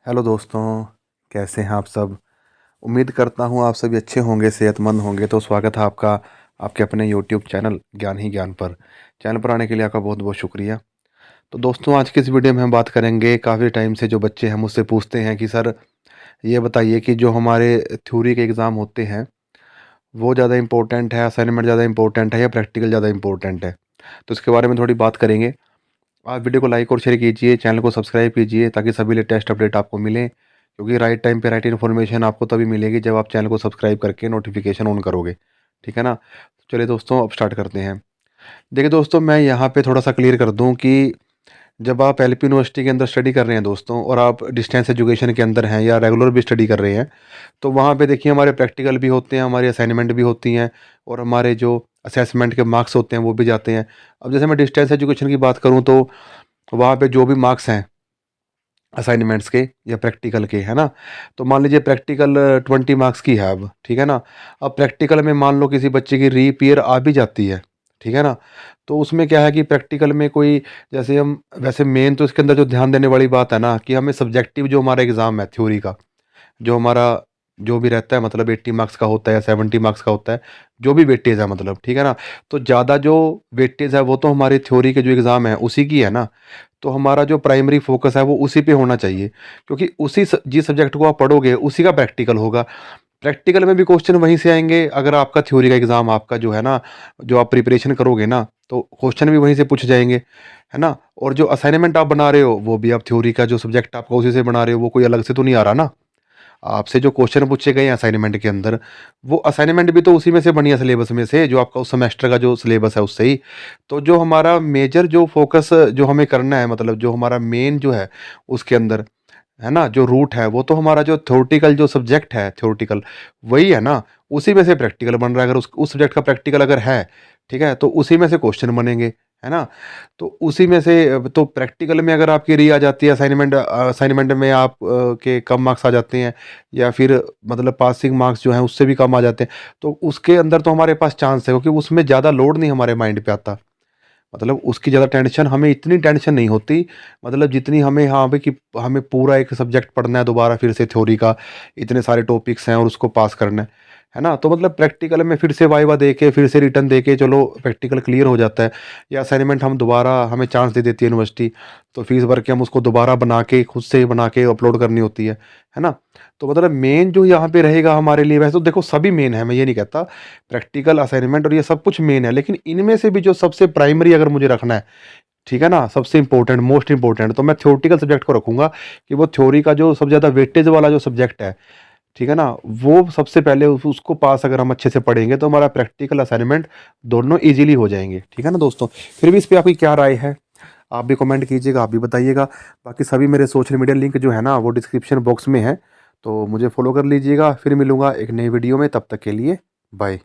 Hello दोस्तों, कैसे हैं आप सब। उम्मीद करता हूँ आप सभी अच्छे होंगे, सेहतमंद होंगे। तो स्वागत है आपका आपके अपने यूट्यूब चैनल ज्ञान ही ज्ञान पर। चैनल पर आने के लिए आपका बहुत बहुत शुक्रिया। तो दोस्तों, आज की इस वीडियो में हम बात करेंगे, काफ़ी टाइम से जो बच्चे हैं मुझसे पूछते हैं कि सर ये बताइए कि जो हमारे थ्योरी के एग्ज़ाम होते हैं वो ज़्यादा इंपॉर्टेंट है, असाइनमेंट ज़्यादा इंपॉर्टेंट है या प्रैक्टिकल ज़्यादा इंपॉर्टेंट है। तो इसके बारे में थोड़ी बात करेंगे। आप वीडियो को लाइक और शेयर कीजिए, चैनल को सब्सक्राइब कीजिए ताकि सभी लेटेस्ट अपडेट आपको मिलें, क्योंकि राइट टाइम पे राइट इन्फॉर्मेशन आपको तभी मिलेगी जब आप चैनल को सब्सक्राइब करके नोटिफिकेशन ऑन करोगे। ठीक है ना। चलिए दोस्तों, अब स्टार्ट करते हैं। देखिए दोस्तों, मैं यहाँ पे थोड़ा सा क्लियर कर दूँ कि जब आप एलपी यूनिवर्सिटी के अंदर स्टडी कर रहे हैं दोस्तों, और आप डिस्टेंस एजुकेशन के अंदर हैं या रेगुलर भी स्टडी कर रहे हैं, तो वहाँ पे देखिए हमारे प्रैक्टिकल भी होते हैं, हमारी असाइनमेंट भी होती हैं, और हमारे जो असेसमेंट के मार्क्स होते हैं वो भी जाते हैं। अब जैसे मैं डिस्टेंस एजुकेशन की बात करूँ तो वहाँ पे जो भी मार्क्स हैं असाइनमेंट्स के या प्रैक्टिकल के, है ना। तो मान लीजिए प्रैक्टिकल 20 मार्क्स की है अब, ठीक है ना। अब प्रैक्टिकल में मान लो किसी बच्चे की रीपीयर आ भी जाती है, ठीक है ना। तो उसमें क्या है कि प्रैक्टिकल में कोई, जैसे हम वैसे मेन तो इसके अंदर जो ध्यान देने वाली बात है ना, कि हमें सब्जेक्टिव जो हमारा एग्ज़ाम है थ्योरी का, जो हमारा जो भी रहता है, मतलब 80 मार्क्स का होता है या 70 मार्क्स का होता है, जो भी वेटेज है, मतलब ठीक है ना। तो ज़्यादा जो वेटेज है वो तो हमारी थ्योरी के जो एग्ज़ाम है उसी की है ना। तो हमारा जो प्राइमरी फोकस है वो उसी पे होना चाहिए, क्योंकि जिस सब्जेक्ट को आप पढ़ोगे उसी का प्रैक्टिकल होगा। प्रैक्टिकल में भी क्वेश्चन वहीं से आएंगे। अगर आपका थ्योरी का एग्ज़ाम आपका जो है ना, जो आप प्रिपरेशन करोगे ना, तो क्वेश्चन भी वहीं से पूछे जाएंगे, है ना। और जो असाइनमेंट आप बना रहे हो वो भी आप थ्योरी का जो सब्जेक्ट आपका उसी से बना रहे हो, वो कोई अलग से तो नहीं आ रहा ना। आपसे जो क्वेश्चन पूछे गए हैं असाइनमेंट के अंदर, वो असाइनमेंट भी तो उसी में से बनी है, सिलेबस में से, जो आपका उस सेमेस्टर का जो सिलेबस है उससे ही। तो जो हमारा मेजर जो फोकस जो हमें करना है, मतलब जो हमारा मेन जो है उसके अंदर, है ना, जो रूट है, वो तो हमारा जो थ्योरेटिकल जो सब्जेक्ट है, थ्योरेटिकल वही है ना। उसी में से प्रैक्टिकल बन रहा है। अगर उस सब्जेक्ट का प्रैक्टिकल अगर है, ठीक है, तो उसी में से क्वेश्चन बनेंगे, है ना। तो उसी में से तो प्रैक्टिकल में अगर आपकी री आ जाती है, असाइनमेंट में आप के कम मार्क्स आ जाते हैं, या फिर मतलब पासिंग मार्क्स जो हैं उससे भी कम आ जाते हैं, तो उसके अंदर तो हमारे पास चांस है, क्योंकि उसमें ज़्यादा लोड नहीं हमारे माइंड पे आता। मतलब उसकी ज़्यादा टेंशन, हमें इतनी टेंशन नहीं होती, मतलब जितनी हमें, हाँ भाई, कि हमें पूरा एक सब्जेक्ट पढ़ना है दोबारा फिर से थ्योरी का, इतने सारे टॉपिक्स हैं और उसको पास करना है ना। तो मतलब प्रैक्टिकल में फिर से वाइवा दे के, फिर से रिटर्न दे के चलो प्रैक्टिकल क्लियर हो जाता है, या असाइनमेंट हम दोबारा, हमें चांस दे देती है यूनिवर्सिटी, तो फीस भर के हम उसको दोबारा बना के, खुद से बना के अपलोड करनी होती है ना। तो मतलब मेन जो यहाँ पे रहेगा हमारे लिए, वैसे तो देखो सभी मेन है, मैं ये नहीं कहता, प्रैक्टिकल, असाइनमेंट और ये सब कुछ मेन है, लेकिन इनमें से भी जो सबसे प्राइमरी अगर मुझे रखना है, ठीक है ना, सबसे इंपॉर्टेंट, मोस्ट इंपॉर्टेंट, तो मैं थ्योरेटिकल सब्जेक्ट को रखूंगा, कि वो थ्योरी का जो सबसे ज़्यादा वेटेज वाला जो सब्जेक्ट है, ठीक है ना, वो सबसे पहले उसको पास अगर हम अच्छे से पढ़ेंगे तो हमारा प्रैक्टिकल असाइनमेंट दोनों इजीली हो जाएंगे। ठीक है ना दोस्तों। फिर भी इस पर आपकी क्या राय है, आप भी कमेंट कीजिएगा, आप भी बताइएगा। बाकी सभी मेरे सोशल मीडिया लिंक जो है ना वो डिस्क्रिप्शन बॉक्स में है, तो मुझे फॉलो कर लीजिएगा। फिर मिलूंगा एक नई वीडियो में, तब तक के लिए बाय।